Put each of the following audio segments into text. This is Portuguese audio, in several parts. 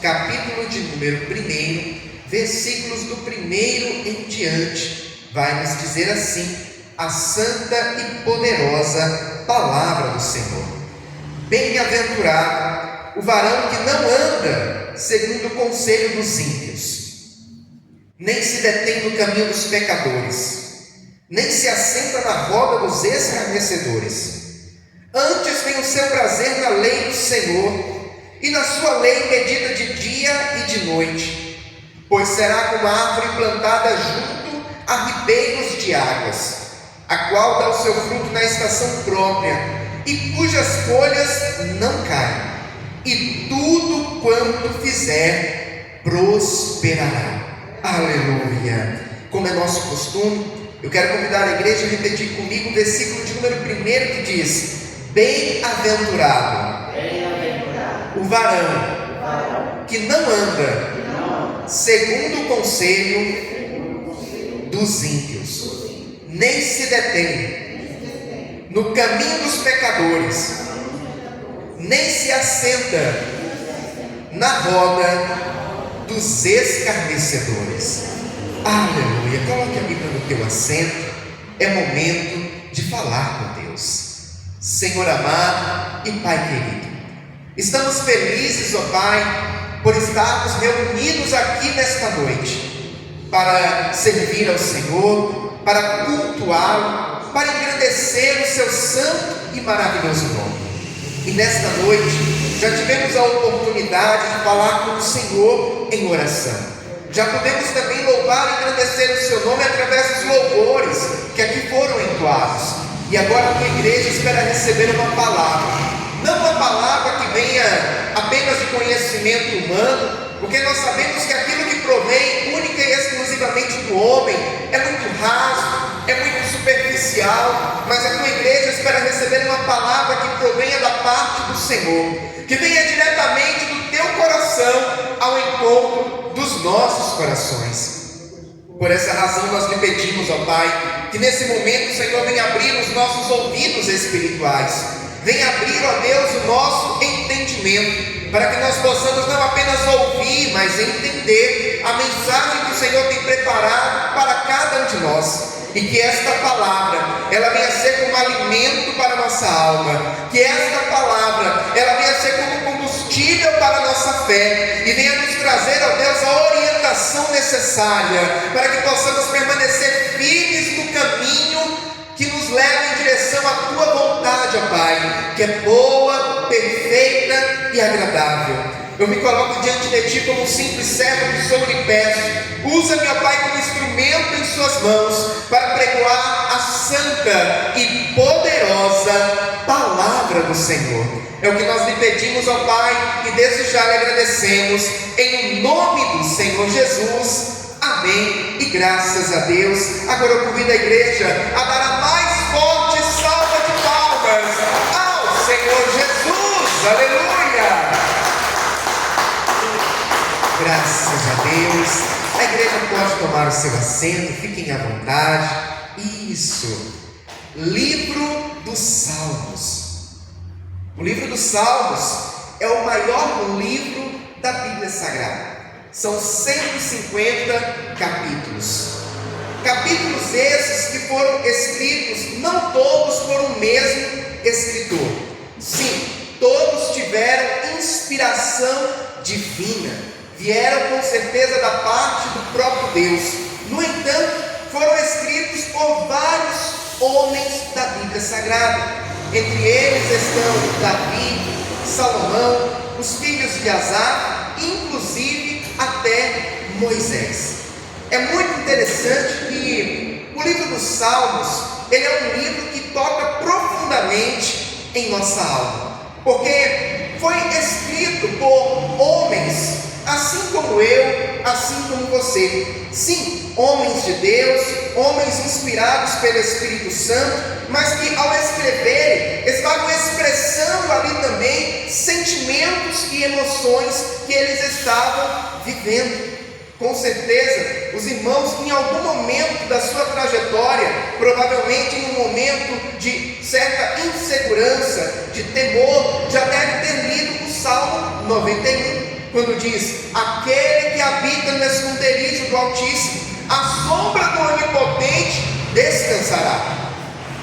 capítulo de número 1, versículos do 1 em diante, vai nos dizer assim a santa e poderosa palavra do Senhor. Bem-aventurado o varão que não anda segundo o conselho dos ímpios, nem se detém no caminho dos pecadores, nem se assenta na roda dos escarnecedores. Antes tem o seu prazer na lei do Senhor, e na sua lei medita de dia e de noite. Pois será como a árvore plantada junto a ribeiros de águas, a qual dá o seu fruto na estação própria, e cujas folhas não caem, e tudo quanto fizer prosperará. Aleluia! Como é nosso costume, eu quero convidar a igreja a repetir comigo o versículo de número 1 que diz: Bem-aventurado o varão que não anda segundo o conselho dos ímpios, nem se detém no caminho dos pecadores, nem se assenta na roda dos escarnecedores. Aleluia! Coloque a Bíblia no teu assento. É momento de falar com Deus. Senhor amado e Pai querido, estamos felizes, ó Pai, por estarmos reunidos aqui nesta noite para servir ao Senhor, para cultuá-lo, para engrandecer o seu santo e maravilhoso nome. E nesta noite já tivemos a oportunidade de falar com o Senhor em oração. Já podemos também louvar e engrandecer o seu nome através dos louvores que aqui foram entoados. E agora a tua igreja espera receber uma palavra, não uma palavra que venha apenas de conhecimento humano, porque nós sabemos que aquilo que provém única e exclusivamente do homem é muito raso, é muito superficial, mas a tua igreja espera receber uma palavra que provenha da parte do Senhor, que venha diretamente do teu coração ao encontro dos nossos corações. Por essa razão nós lhe pedimos, ó Pai, que nesse momento o Senhor venha abrir os nossos ouvidos espirituais, venha abrir, ó Deus, o nosso entendimento, para que nós possamos não apenas ouvir, mas entender a mensagem que o Senhor tem preparado para cada um de nós. E que esta palavra, ela venha ser como alimento para a nossa alma, que esta palavra, ela venha ser como combustível para a nossa fé, e venha nos trazer, ó Deus, a orientação necessária, para que possamos permanecer firmes no caminho que nos leva em direção à tua vontade, ó Pai, que é boa, perfeita e agradável. Eu me coloco diante de Ti como um simples servo que sou e lhe peço, usa-me, ó Pai, como instrumento em Suas mãos, para pregoar a santa e poderosa palavra do Senhor. É o que nós lhe pedimos, ó Pai, e desde já lhe agradecemos, em nome do Senhor Jesus. Amém, e graças a Deus. Agora eu convido a igreja a dar a mais forte salva de palmas ao Senhor Jesus. Aleluia! Graças a Deus. A igreja pode tomar o seu assento, fiquem à vontade. Isso. Livro dos Salmos. O livro dos Salmos é o maior livro da Bíblia Sagrada. São 150 capítulos. Capítulos esses que foram escritos não todos por um mesmo escritor. Sim, todos tiveram inspiração divina. Vieram com certeza da parte do próprio Deus. No entanto, foram escritos por vários homens da Bíblia Sagrada. Entre eles estão Davi, Salomão, os filhos de Asaf, inclusive até Moisés. É muito interessante que o livro dos Salmos, ele é um livro que toca profundamente em nossa alma, porque foi escrito por homens, assim como eu, assim como você. Sim, homens de Deus, homens inspirados pelo Espírito Santo, mas que ao escreverem, estavam expressando ali também sentimentos e emoções que eles estavam vivendo. Com certeza, os irmãos, em algum momento da sua trajetória, provavelmente em um momento de certa insegurança, de temor, já devem ter lido o Salmo 91. quando diz: aquele que habita no esconderijo do Altíssimo, a sombra do Onipotente descansará.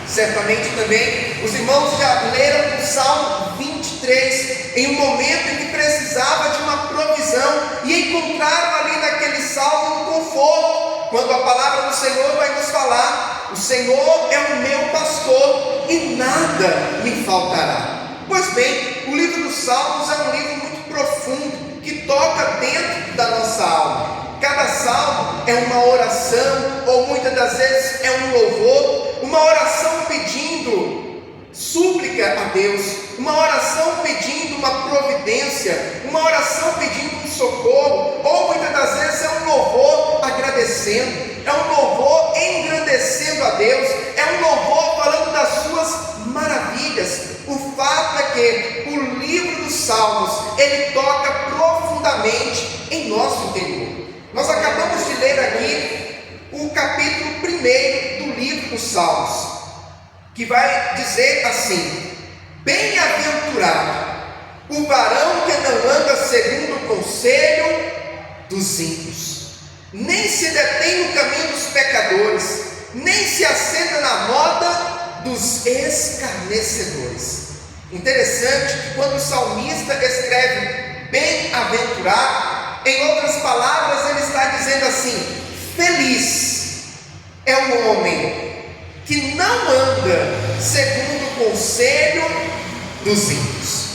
Certamente também os irmãos já leram o Salmo 23, em um momento em que precisava de uma provisão, e encontraram ali naquele salmo um conforto, quando a palavra do Senhor vai nos falar: o Senhor é o meu pastor e nada me faltará. Pois bem, o livro dos Salmos é um livro muito profundo, que toca dentro da nossa alma. Cada salmo é uma oração, ou muitas das vezes é um louvor, uma oração pedindo súplica a Deus, uma oração pedindo uma providência, uma oração pedindo um socorro, ou muitas das vezes é um louvor agradecendo, é um louvor engrandecendo a Deus, é um louvor falando das suas maravilhas. O fato é que o livro dos Salmos, ele toca profundamente em nosso interior. Nós acabamos de ler aqui o capítulo 1 do livro dos Salmos, que vai dizer assim: bem-aventurado o varão que não anda segundo o conselho dos ímpios, nem se detém no caminho dos pecadores, nem se assenta na roda dos escarnecedores. Interessante que quando o salmista escreve bem-aventurado, em outras palavras, ele está dizendo assim: feliz é o homem que não anda segundo o conselho dos ímpios.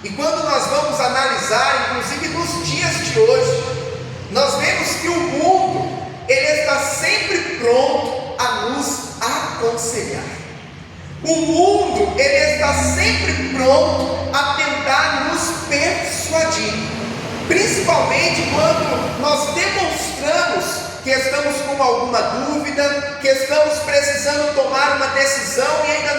E quando nós vamos analisar, inclusive nos dias de hoje, nós vemos que o mundo, ele está sempre pronto a nos aconselhar. O mundo, ele está sempre pronto a tentar nos persuadir, principalmente quando nós demonstramos que estamos com alguma dúvida, que estamos precisando tomar uma decisão e ainda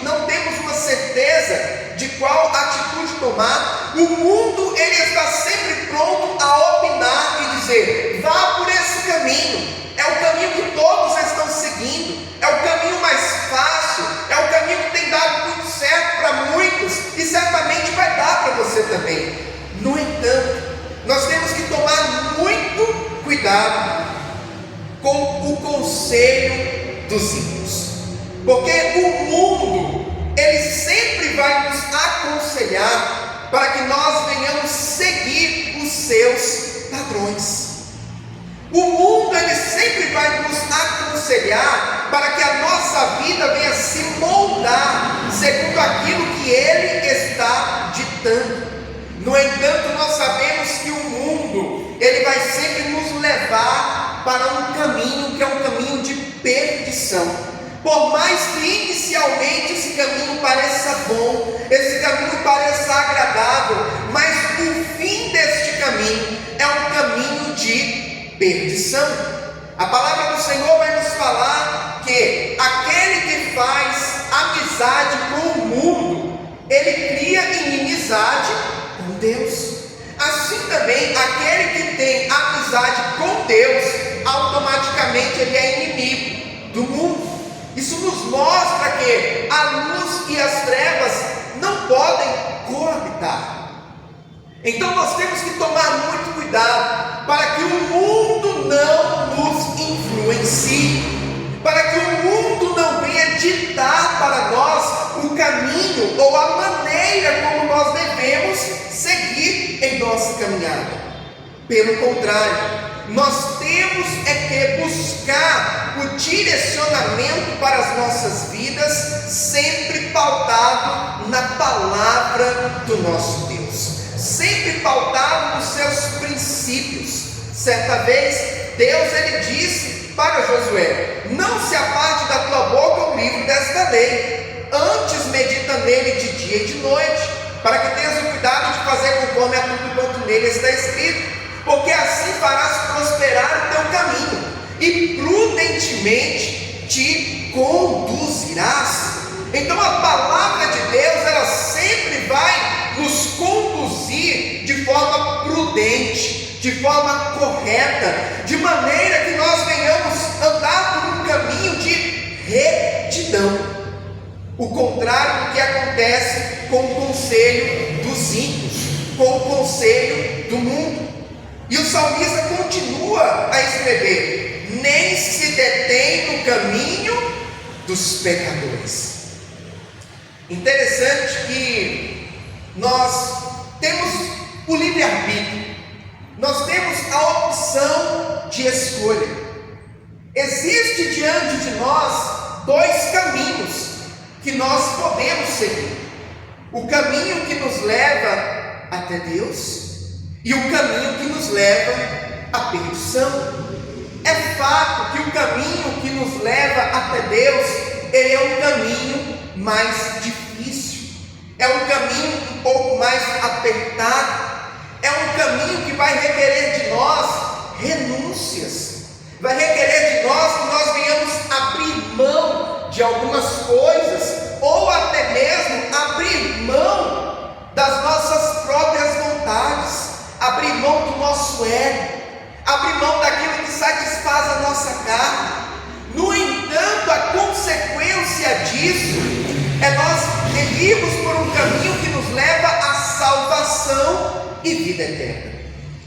não temos uma certeza de qual atitude tomar. O mundo, ele está sempre pronto a opinar e dizer: vá por esse caminho, é o caminho que todos estão seguindo, é o caminho mais fácil, é o caminho que tem dado muito certo para muitos e certamente vai dar para você também. No entanto, nós temos que tomar muito cuidado com o conselho dos ímpios, porque o mundo, ele sempre vai nos aconselhar para que nós venhamos seguir os seus padrões. O mundo, ele sempre vai nos aconselhar para que a nossa vida venha se moldar segundo aquilo que ele está ditando. No entanto, nós sabemos que o mundo, ele vai sempre nos levar para um caminho que é um caminho de perdição. Por mais que inicialmente esse caminho pareça bom, esse caminho pareça agradável, mas o fim deste caminho é um caminho de perdição. A palavra do Senhor vai nos falar que aquele que faz amizade com o mundo, ele cria inimizade com Deus. Assim também, aquele que tem amizade com Deus, automaticamente ele é inimigo do mundo. Isso nos mostra que a luz e as trevas não podem coabitar. Então nós temos que tomar muito cuidado para que o mundo não nos influencie, para que o mundo não venha ditar para nós o caminho ou a maneira como nós devemos seguir em nossa caminhada. Pelo contrário, nós temos que buscar o direcionamento para as nossas vidas, sempre pautado na palavra do nosso Deus, sempre pautado nos seus princípios. Certa vez, Deus, ele disse para Josué: não se aparte da tua boca o livro desta lei, antes medita nele de dia e de noite, para que tenhas o cuidado de fazer conforme a tudo quanto nele está escrito, porque assim farás prosperar o teu caminho, e prudentemente te conduzirás. Então a palavra de Deus, ela sempre vai nos conduzir de forma prudente, de forma correta, de maneira que nós venhamos andar por um caminho de retidão. O contrário do que acontece com o conselho dos ímpios, com o conselho do mundo. E o salmista continua a escrever: nem se detém no caminho dos pecadores. Interessante que nós temos o livre-arbítrio, nós temos a opção de escolha. Existe diante de nós dois caminhos que nós podemos seguir: o caminho que nos leva até Deus e o caminho que nos leva à perdição. É fato que o caminho que nos leva até Deus, ele é um caminho mais difícil, é um caminho um pouco mais apertado, é um caminho que vai requerer de nós renúncias, vai requerer de nós que nós venhamos abrir mão de algumas coisas, ou até mesmo abrir mão das nossas próprias vontades, abrir mão do nosso ego, abrir mão daquilo que satisfaz a nossa carne. No entanto, a consequência disso é nós irmos por um caminho que nos leva à salvação e vida eterna.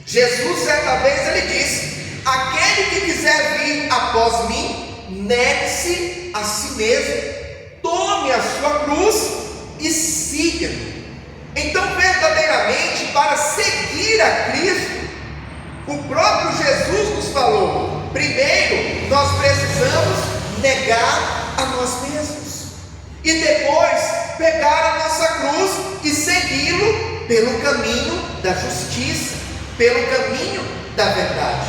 Jesus, certa vez, ele disse: aquele que quiser vir após mim, negue-se a si mesmo, tome a sua cruz e siga-me. Então, verdadeiramente, para seguir a Cristo, o próprio Jesus nos falou: primeiro nós precisamos negar a nós mesmos, e depois pegar a nossa cruz e segui-lo pelo caminho da justiça, pelo caminho da verdade.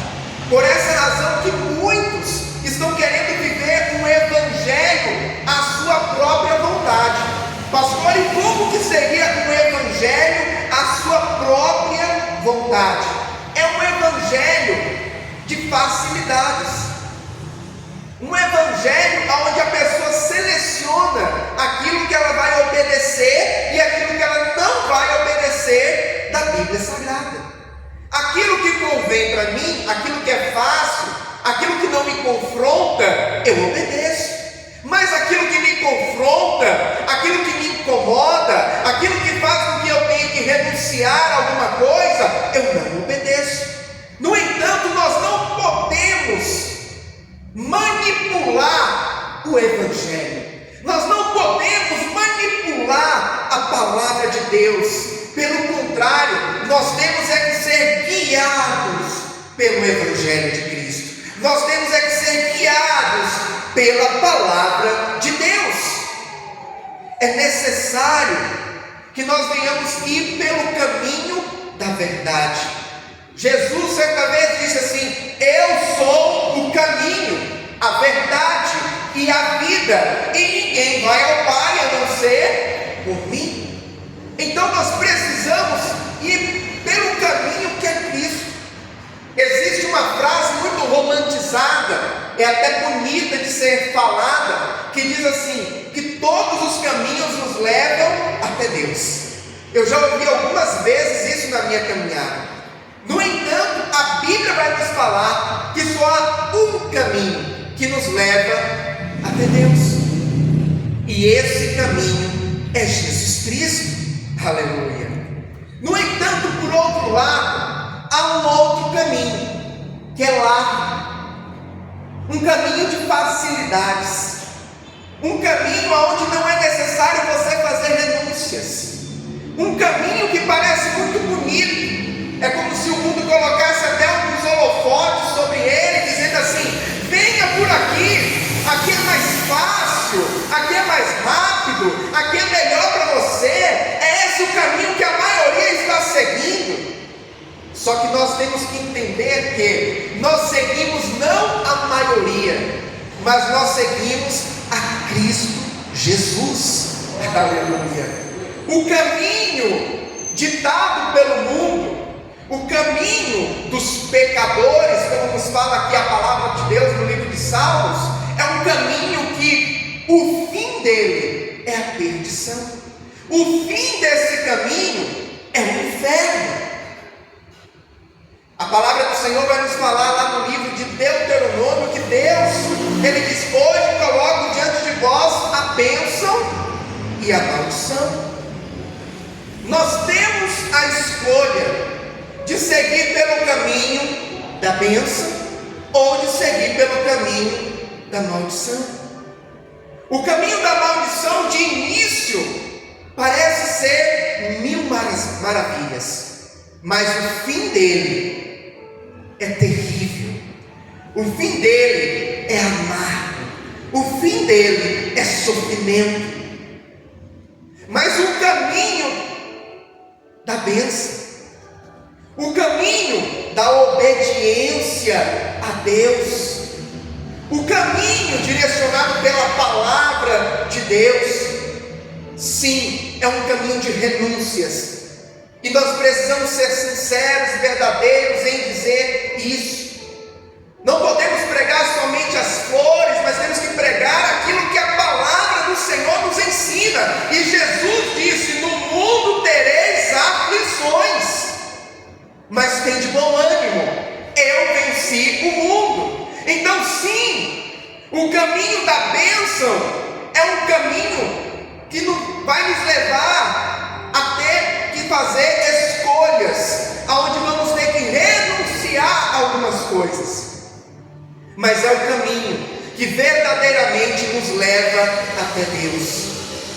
Por essa razão que muitos estão querendo viver um evangelho à sua própria vontade. Pastor, e como que seria um evangelho à sua própria vontade? É um evangelho de facilidades, um evangelho onde a pessoa seleciona aquilo que ela vai obedecer e aquilo que ela não vai obedecer da Bíblia Sagrada. Aquilo que convém para mim, aquilo que é fácil, aquilo que não me confronta, eu obedeço. Mas aquilo que me confronta, aquilo que me incomoda, aquilo que faz com que eu tenha que renunciar a alguma coisa, eu não obedeço. No entanto, nós não podemos manipular o Evangelho, nós não podemos manipular a palavra de Deus. Pelo contrário, nós temos é que ser guiados pelo Evangelho de Cristo, nós temos é que ser guiados pela palavra de Deus. É necessário que nós venhamos ir pelo caminho da verdade. Jesus certa vez disse assim: eu sou o caminho, a verdade e a vida, e ninguém vai ao Pai a não ser por mim. Então nós precisamos ir pelo caminho que é Cristo. Existe uma frase muito romantizada, é até bonita de ser falada, que diz assim: que todos os caminhos nos levam até Deus. Eu já ouvi algumas vezes isso na minha caminhada. No entanto, a Bíblia vai nos falar que só há um caminho que nos leva até Deus, e esse caminho é Jesus Cristo. Aleluia. No entanto, por outro lado, há um outro caminho, que é lá, um caminho de facilidades, um caminho onde não é necessário você fazer renúncias, um caminho que parece muito bonito. É como se o mundo colocasse até alguns holofotes sobre ele, dizendo assim: venha por aqui, aqui é mais fácil, aqui é mais rápido, aqui é melhor para você. É esse o caminho que a maioria está seguindo. Só que nós temos que entender que nós seguimos não a maioria, mas nós seguimos a Cristo Jesus. Aleluia. O caminho ditado pelo mundo, o caminho dos pecadores, como nos fala aqui a palavra de Deus no livro de Salmos, é um caminho que o fim dele é a perdição. O fim desse caminho é o inferno. A palavra do Senhor vai nos falar lá no livro de Deuteronômio que Deus, ele diz: hoje coloco diante de vós a bênção e a maldição. Nós temos a escolha de seguir pelo caminho da bênção ou de seguir pelo caminho da maldição. O caminho da maldição de início parece ser mil maravilhas, mas o fim dele é terrível. O fim dele é amargo. O fim dele é sofrimento. Mas o caminho da bênção, o caminho da obediência a Deus, o caminho direcionado pela palavra de Deus, sim, é um caminho de renúncias. E nós precisamos ser sinceros e verdadeiros em dizer isso. Não podemos pregar somente as flores, mas temos que pregar aquilo que a palavra do Senhor nos ensina. E Jesus disse: no mundo tereis aflições, mas tem de bom ânimo, eu venci o mundo. Então sim, o caminho da bênção é um caminho que vai nos levar a ter que fazer escolhas, aonde vamos ter que renunciar a algumas coisas. Mas é o caminho que verdadeiramente nos leva até Deus.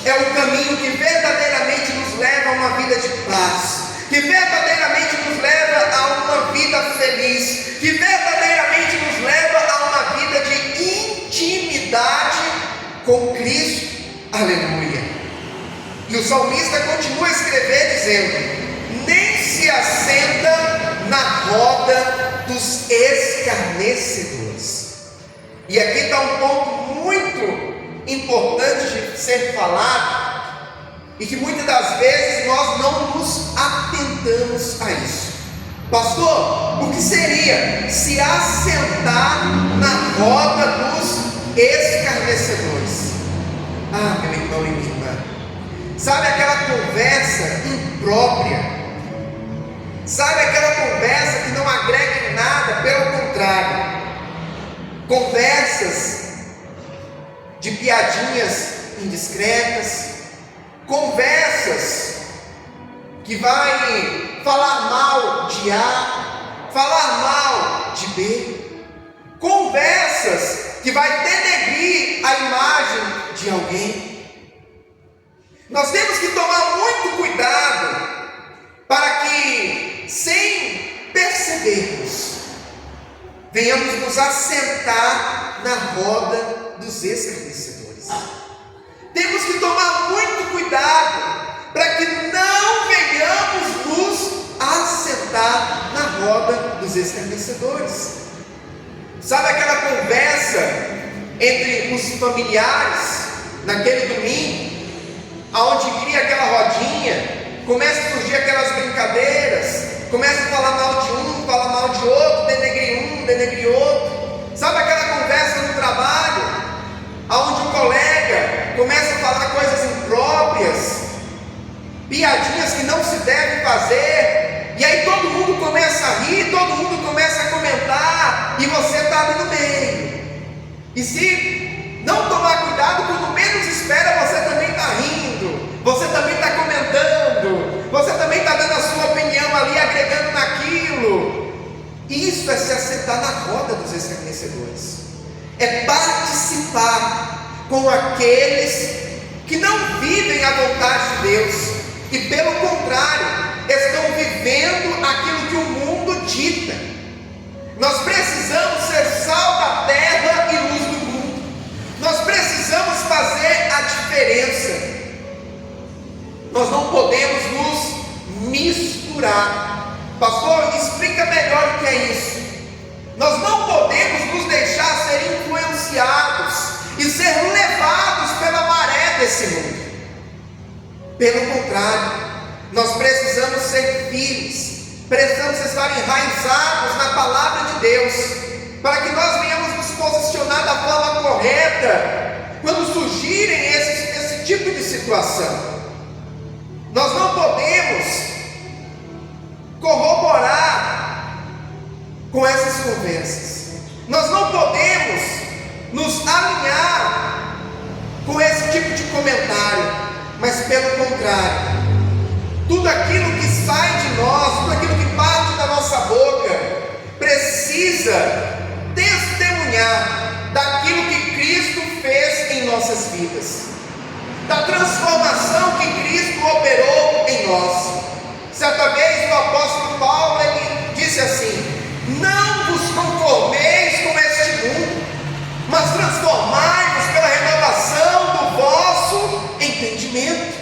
É o caminho que verdadeiramente nos leva a uma vida de paz, que verdadeiramente nos leva a uma vida feliz, que verdadeiramente nos leva a uma vida de intimidade com Cristo. Aleluia. E o salmista continua a escrever dizendo: nem se assenta na roda dos escarnecedores. E aqui está um ponto muito importante de ser falado, e que muitas das vezes nós não nos atentamos a isso. Pastor, o que seria se assentar na roda dos escarnecedores? Ah, meu irmão e minha irmã, sabe aquela conversa imprópria? Sabe aquela conversa que não agrega em nada, pelo contrário, conversas de piadinhas indiscretas, conversas que vai falar mal de A, falar mal de B, conversas que vai denegrir a imagem de alguém. Nós temos que tomar muito cuidado para que, sem percebermos, venhamos nos assentar na roda dos escarnecedores. Temos que tomar muito cuidado para que não venhamos nos assentar na roda dos escarnecedores. Sabe aquela conversa entre os familiares naquele domingo, aonde cria aquela rodinha, começa a surgir aquelas brincadeiras, começa a falar mal de um, fala mal de outro, denegre outro. Sabe aquela conversa no trabalho, aonde o colega começa a falar coisas impróprias, piadinhas que não se deve fazer, e aí todo mundo começa a rir, todo mundo começa a comentar, e você está ali no meio. E se não tomar cuidado, quando menos espera, você também está rindo, você também está comentando, você também está dando a sua opinião ali, agregando naquilo. Isso é se assentar na roda dos escarnecedores, é participar com aqueles que não vivem a vontade de Deus, e pelo contrário, estão vivendo aquilo que o mundo dita. Nós precisamos ser sal da terra e luz do mundo. Nós precisamos fazer a diferença. Nós não podemos nos misturar. Pastor, explica melhor o que é isso. Nós não podemos nos deixar ser influenciados e ser levados pela maré desse mundo. Pelo contrário, nós precisamos ser firmes, precisamos estar enraizados na palavra de Deus, para que nós venhamos nos posicionar da forma correta quando surgirem esse tipo de situação. Nós não podemos corroborar com essas conversas, nós não podemos nos alinhar com esse tipo de comentário, mas pelo contrário, tudo aquilo que sai de nós, tudo aquilo que parte da nossa boca precisa testemunhar daquilo que Cristo fez em nossas vidas, da transformação que Cristo operou em nós. Certa vez o apóstolo Paulo ele disse assim: não vos conformeis com este mundo, mas transformai-vos pela renovação do vosso entendimento.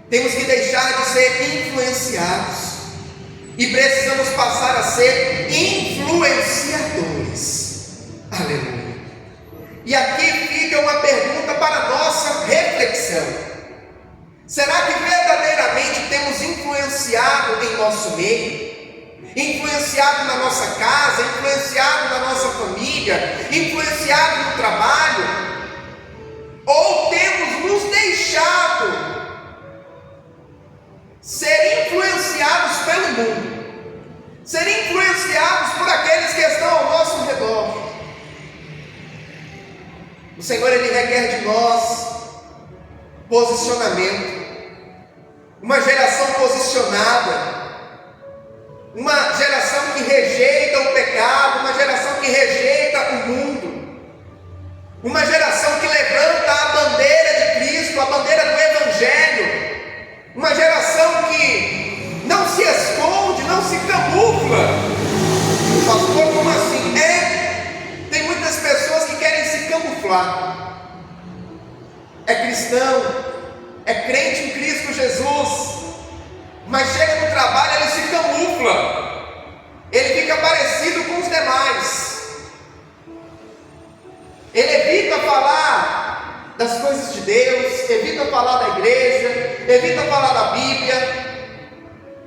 Temos que deixar de ser influenciados e precisamos passar a ser influenciadores. Aleluia. E aqui fica uma pergunta para a nossa reflexão: será que verdadeiramente temos influenciado em nosso meio? Influenciado na nossa casa, influenciado na nossa família, influenciado no trabalho? Ou temos nos deixado ser influenciados pelo mundo, ser influenciados por aqueles que estão ao nosso redor? O Senhor ele requer de nós posicionamento, uma geração posicionada, uma geração que rejeita o pecado, uma geração que rejeita o mundo, uma geração que levanta a bandeira de Cristo, a bandeira do Evangelho, uma geração que não se esconde, não se camufla. Pastor, como assim? Tem muitas pessoas que querem se camuflar. É cristão, é crente em Cristo Jesus, mas chega no trabalho, ele se camufla, ele fica parecido com os demais, ele evita falar das coisas de Deus, evita falar da igreja, evita falar da Bíblia,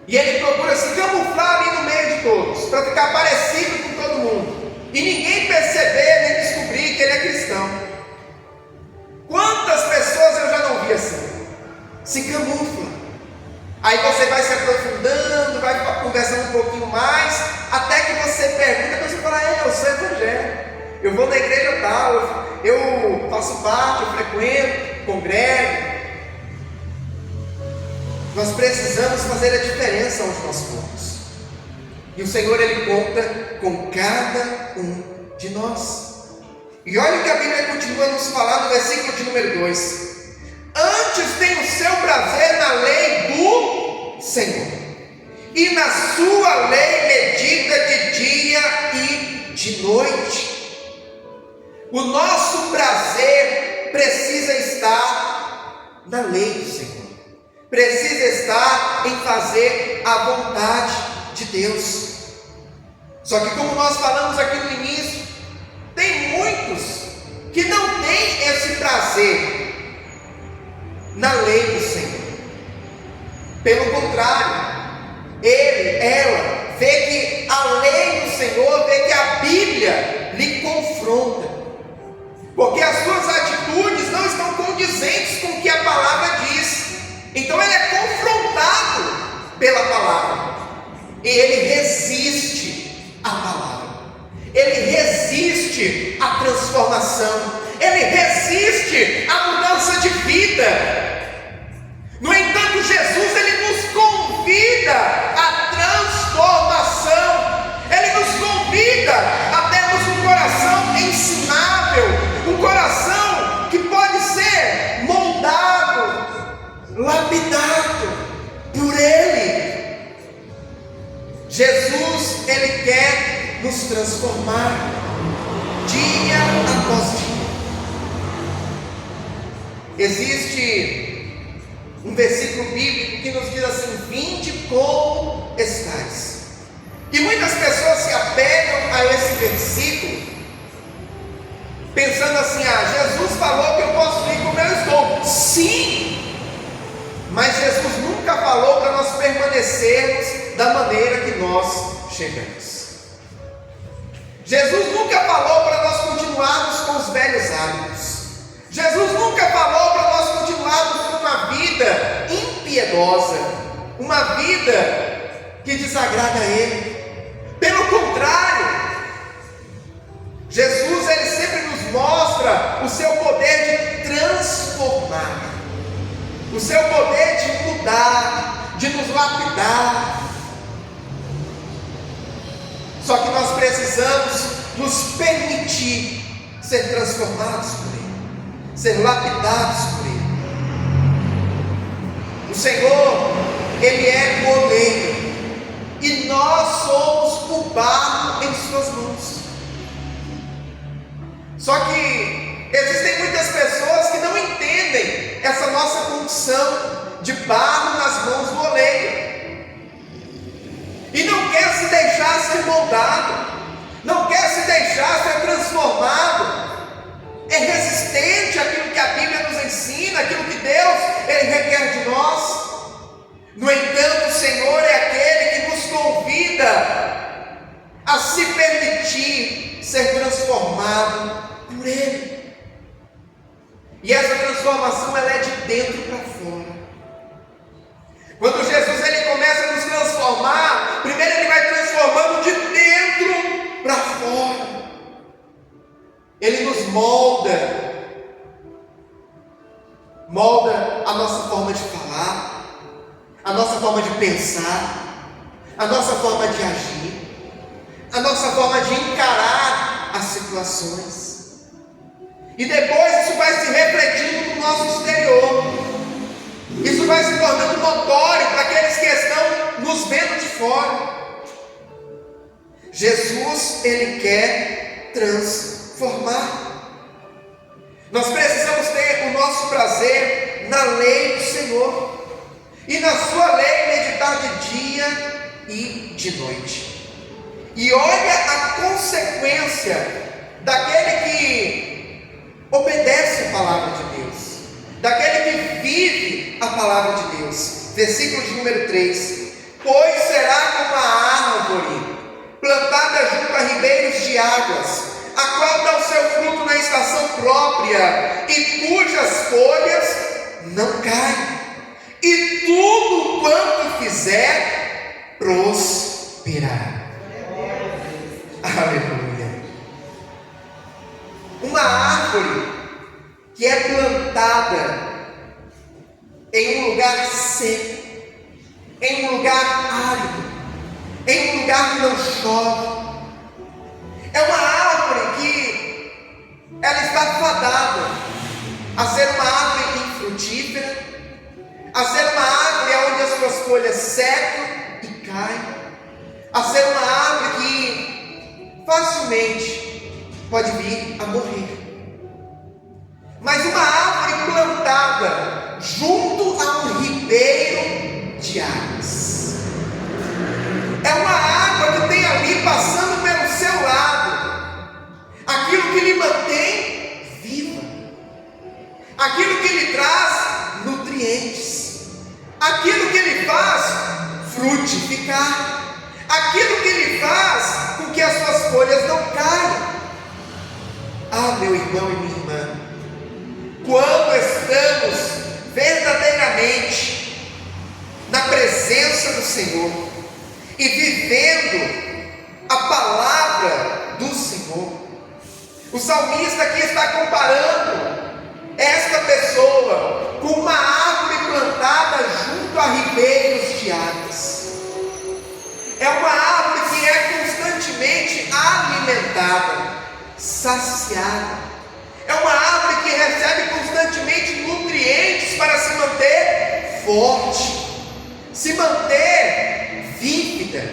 e ele procura se camuflar ali no meio de todos, para ficar parecido com todo mundo, e ninguém perceber nem descobrir que ele é cristão. Quantas pessoas eu já não vi assim? Se camufla. Aí você vai se aprofundando, vai conversando um pouquinho mais, até que você pergunta, a pessoa fala: eu sou evangélico, eu vou na igreja tal, eu faço parte, eu frequento, congrego. Nós precisamos fazer a diferença onde nós formos, e o Senhor ele conta com cada um de nós. E olha o que a Bíblia continua nos falar no versículo de número 2: antes tem o seu prazer na lei do Senhor, e na sua lei medita de dia e de noite. O nosso prazer precisa estar na lei do Senhor, precisa estar em fazer a vontade de Deus. Só que, como nós falamos aqui no início, tem muitos que não têm esse prazer na lei do Senhor. Pelo contrário, ela vê que a lei do Senhor, vê que a Bíblia lhe confronta, porque as suas atitudes não estão condizentes com o que a palavra diz. Então ele é confrontado pela palavra, e ele resiste à palavra, ele resiste à transformação, ele resiste à mudança de vida. No entanto, Jesus ele nos convida à transformação, ele nos convida a termos um coração ensinável, um coração que pode ser moldado, lapidado por ele. Jesus ele quer nos transformar dia após dia. Existe um versículo bíblico que nos diz assim: vinde como estais. E muitas pessoas se apegam a esse versículo, pensando assim: Jesus falou que eu posso vir como eu estou. Sim, mas Jesus nunca falou para nós permanecermos da maneira que nós chegamos. Jesus nunca falou para nós continuarmos com os velhos hábitos. Jesus nunca falou para nós continuarmos com uma vida impiedosa, uma vida que desagrada a Ele. Pelo contrário, Jesus ele sempre nos mostra o seu poder de transformar, o seu poder de mudar, de nos lapidar. Só que nós precisamos nos permitir ser transformados por Ele, ser lapidados por Ele. O Senhor, Ele é o oleiro, e nós somos o barro em suas mãos. Só que existem muitas pessoas que não entendem essa nossa condição de barro nas mãos do oleiro, e não quer se deixar ser moldado, não quer se deixar ser transformado, é resistente àquilo que a Bíblia nos ensina, aquilo que Deus Ele requer de nós. No entanto, o Senhor é aquele que nos convida a se permitir ser transformado por Ele. E essa transformação, ela é de dentro para fora. Quando Jesus Ele começa a nos transformar, primeiro Ele vai transformando de dentro para fora. Ele nos molda a nossa forma de falar, a nossa forma de pensar, a nossa forma de agir, a nossa forma de encarar as situações. E depois isso vai se refletindo no nosso exterior. Isso vai se tornando notório para aqueles que estão nos vendo de fora. Jesus, Ele quer transformar. Nós precisamos ter o nosso prazer na lei do Senhor, e na sua lei meditar de dia e de noite. E olha a consequência daquele que obedece a palavra de Deus, daquele que vive a palavra de Deus. Versículo de número 3: pois será como a árvore plantada junto a ribeiros de águas, a qual dá o seu fruto na estação própria, e cujas folhas não caem, e tudo quanto fizer prosperará. Aleluia. Uma árvore que é plantada em um lugar seco, em um lugar árido, em um lugar que não chove, é uma árvore que ela está fadada a ser uma árvore infrutífera, a ser uma árvore onde as suas folhas secam e caem, a ser uma árvore que facilmente pode vir a morrer. Mas uma árvore plantada junto a um ribeiro de águas é uma água que tem ali passando pelo seu lado aquilo que lhe mantém viva, aquilo que lhe traz nutrientes, aquilo que lhe faz frutificar, aquilo que lhe faz com que as suas folhas não caiam. Ah, meu irmão e minha irmã, quando estamos verdadeiramente na presença do Senhor e vivendo a palavra do Senhor, o salmista aqui está comparando esta pessoa com uma árvore plantada junto a ribeiros de águas. É uma árvore que é constantemente alimentada, saciada. É uma árvore que recebe constantemente nutrientes para se manter forte, se manter vívida,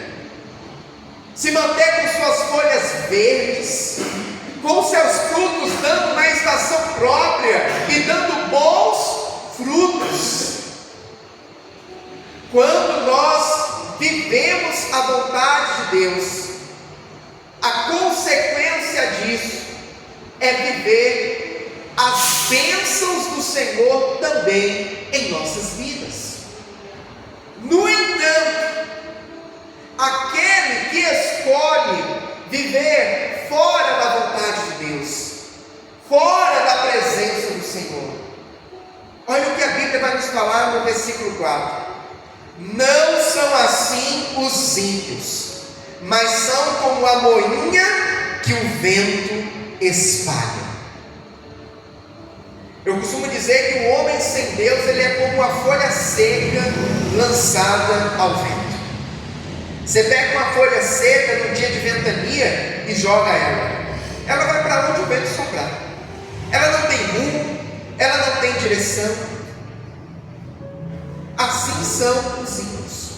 se manter com suas folhas verdes, com seus frutos dando na estação própria e dando bons frutos. Quando nós vivemos a vontade de Deus, a consequência disso é viver as bênçãos do Senhor também em nossas vidas. No entanto, aquele que escolhe viver fora da vontade de Deus, fora da presença do Senhor, olha o que a Bíblia vai nos falar no versículo 4: não são assim os ímpios, mas são como a moinha que o vento espalha. Eu costumo dizer que o homem sem Deus, ele é como a folha seca lançada ao vento. Você pega uma folha seca no dia de ventania e joga ela. Ela vai para onde o vento soprar. Ela não tem rumo, ela não tem direção. Assim são os ímpios.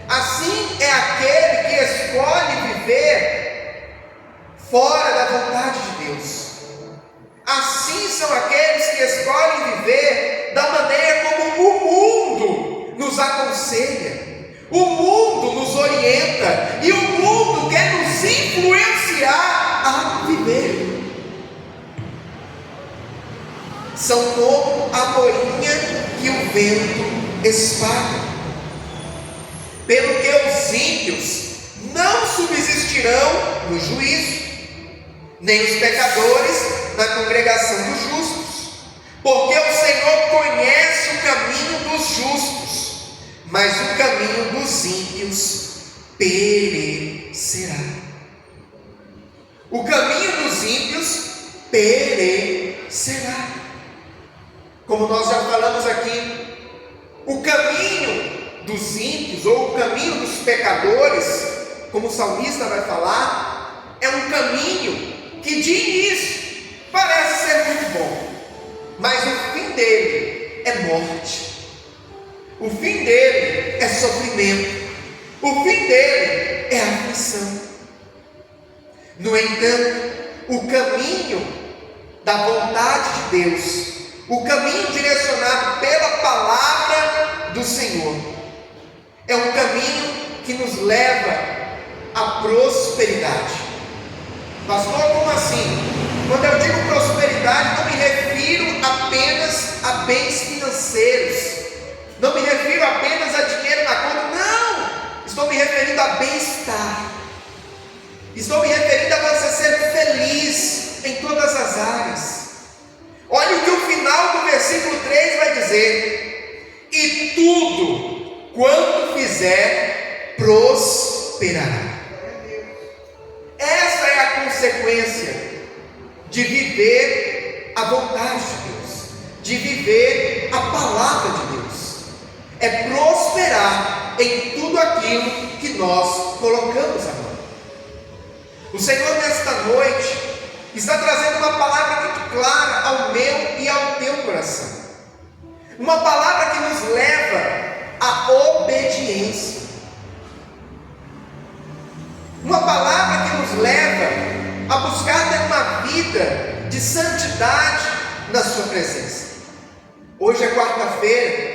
Assim é aquele que escolhe viver fora da vontade de Deus. Assim são aqueles que escolhem viver da maneira como o mundo nos aconselha. O mundo nos orienta e o mundo quer nos influenciar a viver. São como a moinha que o vento espalha. Pelo que os ímpios não subsistirão no juízo, nem os pecadores na congregação dos justos, porque o Senhor conhece o caminho dos justos, mas o caminho dos ímpios perecerá. O caminho dos ímpios perecerá. Como nós já falamos aqui, o caminho dos ímpios, ou o caminho dos pecadores, como o salmista vai falar, é um caminho que de início parece ser muito bom, mas o fim dele é morte. O fim dele é sofrimento. O fim dele é aflição. No entanto, o caminho da vontade de Deus, o caminho direcionado pela palavra do Senhor, é um caminho que nos leva à prosperidade. Pastor, como assim? Quando eu digo prosperidade, não me refiro apenas a bens financeiros. Não me refiro apenas a dinheiro na conta, não! Estou me referindo a bem-estar. Estou me referindo a você ser feliz em todas as áreas. Olha o que o final do versículo 3 vai dizer: e tudo quanto fizer prosperará. Essa é a consequência de viver a vontade de Deus, de viver a palavra de Deus. É prosperar em tudo aquilo que nós colocamos a mão. O Senhor nesta noite está trazendo uma palavra muito clara ao meu e ao teu coração. Uma palavra que nos leva à obediência. Uma palavra que nos leva a buscar ter uma vida de santidade na sua presença. Hoje é quarta-feira,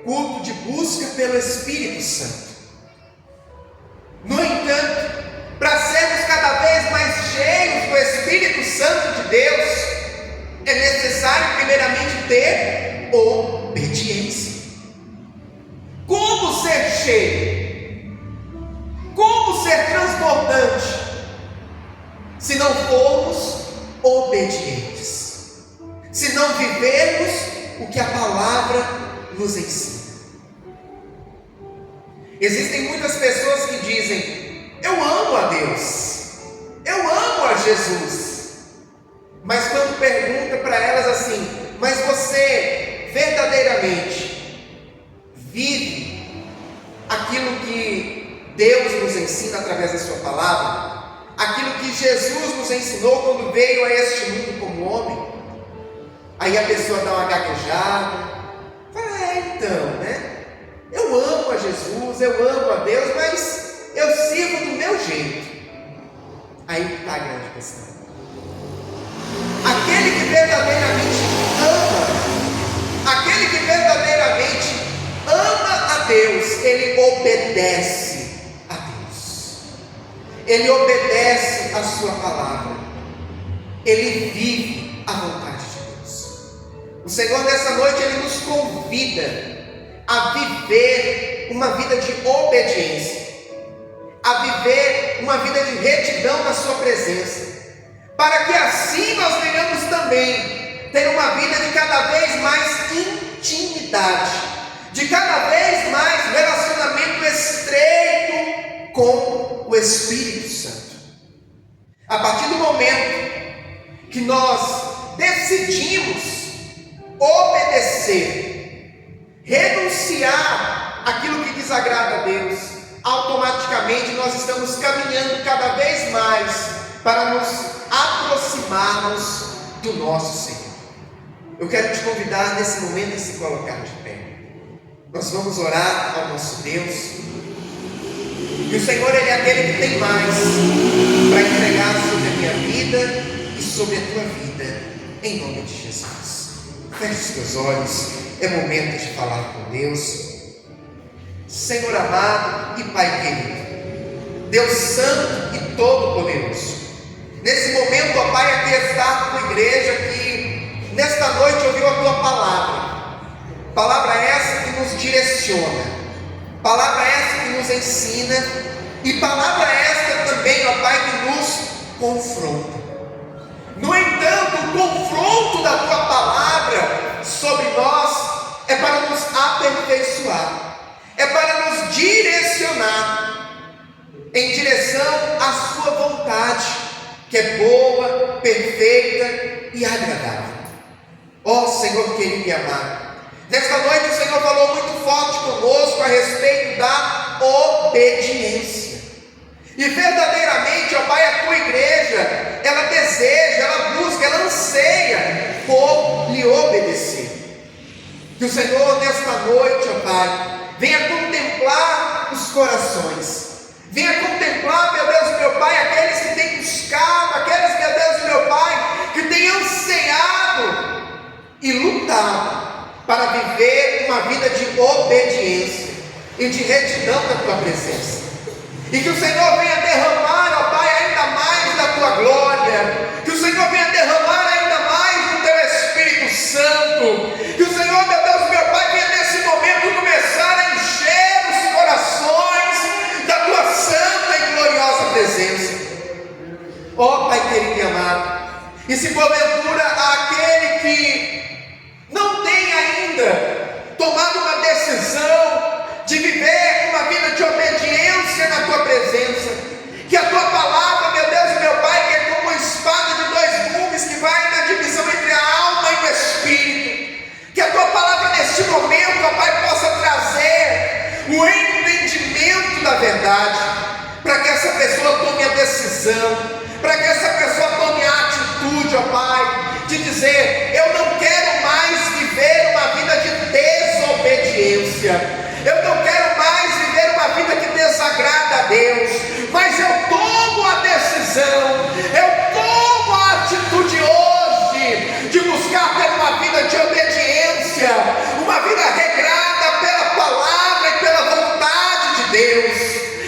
culto de busca pelo Espírito Santo. No entanto, para sermos cada vez mais cheios do Espírito Santo de Deus, é necessário primeiramente ter obediência. Como ser cheio? Como ser transbordante? Se não formos obedientes, se não vivermos o que a palavra nos ensina. Existem muitas pessoas que dizem: eu amo a Deus, eu amo a Jesus, mas quando pergunta para elas assim: mas você verdadeiramente vive aquilo que Deus nos ensina através da sua palavra? Aquilo que Jesus nos ensinou quando veio a este mundo como homem? Aí a pessoa dá uma gaguejada, fala: então, né? Eu amo a Jesus, eu amo a Deus, mas eu sirvo do meu jeito. Aí está a grande questão. Aquele que verdadeiramente ama a Deus, ele obedece a Deus. Ele obedece a sua palavra. Ele vive a vontade de Deus. O Senhor nessa noite ele nos convida a viver uma vida de obediência, a viver uma vida de retidão na sua presença, para que assim nós venhamos também ter uma vida de cada vez mais intimidade, de cada vez mais relacionamento estreito com o Espírito Santo. A partir do momento que nós decidimos obedecer, renunciar àquilo que desagrada a Deus, automaticamente nós estamos caminhando cada vez mais para nos aproximarmos do nosso Senhor. Eu quero te convidar nesse momento a se colocar de pé. Nós vamos orar ao nosso Deus. E o Senhor, Ele é aquele que tem mais para entregar sobre a minha vida e sobre a tua vida, em nome de Jesus. Feche os teus olhos, é momento de falar com Deus. Senhor amado e Pai querido, Deus santo e todo-poderoso, nesse momento, ó Pai, aqui está a tua igreja que nesta noite ouviu a tua palavra essa que nos direciona, palavra essa que nos ensina, e palavra esta também, ó Pai, que nos confronta. No entanto, o confronto da tua palavra sobre nós é para nos aperfeiçoar, é para nos direcionar em direção à sua vontade, que é boa, perfeita e agradável. Ó Senhor querido e amado, nesta noite o Senhor falou muito forte conosco a respeito da obediência. E verdadeiramente, ó Pai, a tua igreja, ela deseja, ela busca, ela anseia por lhe obedecer. Que o Senhor nesta noite, ó Pai, venha contemplar os corações, venha contemplar, meu Deus e meu Pai, aqueles que têm buscado, aqueles, meu Deus e meu Pai, que têm ansiado e lutado para viver uma vida de obediência e de retidão na tua presença. E que o Senhor venha derramar, ó Pai, ainda mais da tua glória, que o Senhor venha derramar ainda mais do teu Espírito Santo, que o Senhor, meu Deus e meu Pai, venha nesse momento começar a encher os corações da tua santa e gloriosa presença. Ó Pai querido e amado, e se porventura aquele que não tem ainda tomado uma decisão de viver uma vida de obediência na tua presença, que a tua palavra, meu Deus e meu Pai, que é como uma espada de dois gumes que vai na divisão entre a alma e o espírito, que a tua palavra neste momento, ó Pai, possa trazer o entendimento da verdade, para que essa pessoa tome a decisão, para que essa pessoa tome a atitude, ó Pai, de dizer: eu não quero mais viver uma vida de desobediência, eu não quero mais viver uma vida que desagrada a Deus, mas eu tomo a decisão, eu tomo a atitude hoje de buscar ter uma vida de obediência, uma vida regrada pela palavra e pela vontade de Deus.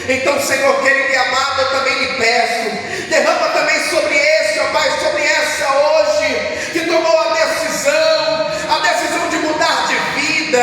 Então, Senhor querido e amado, eu também lhe peço, derrama também sobre esse, ó Pai, sobre essa hoje, que tomou a decisão de mudar de vida,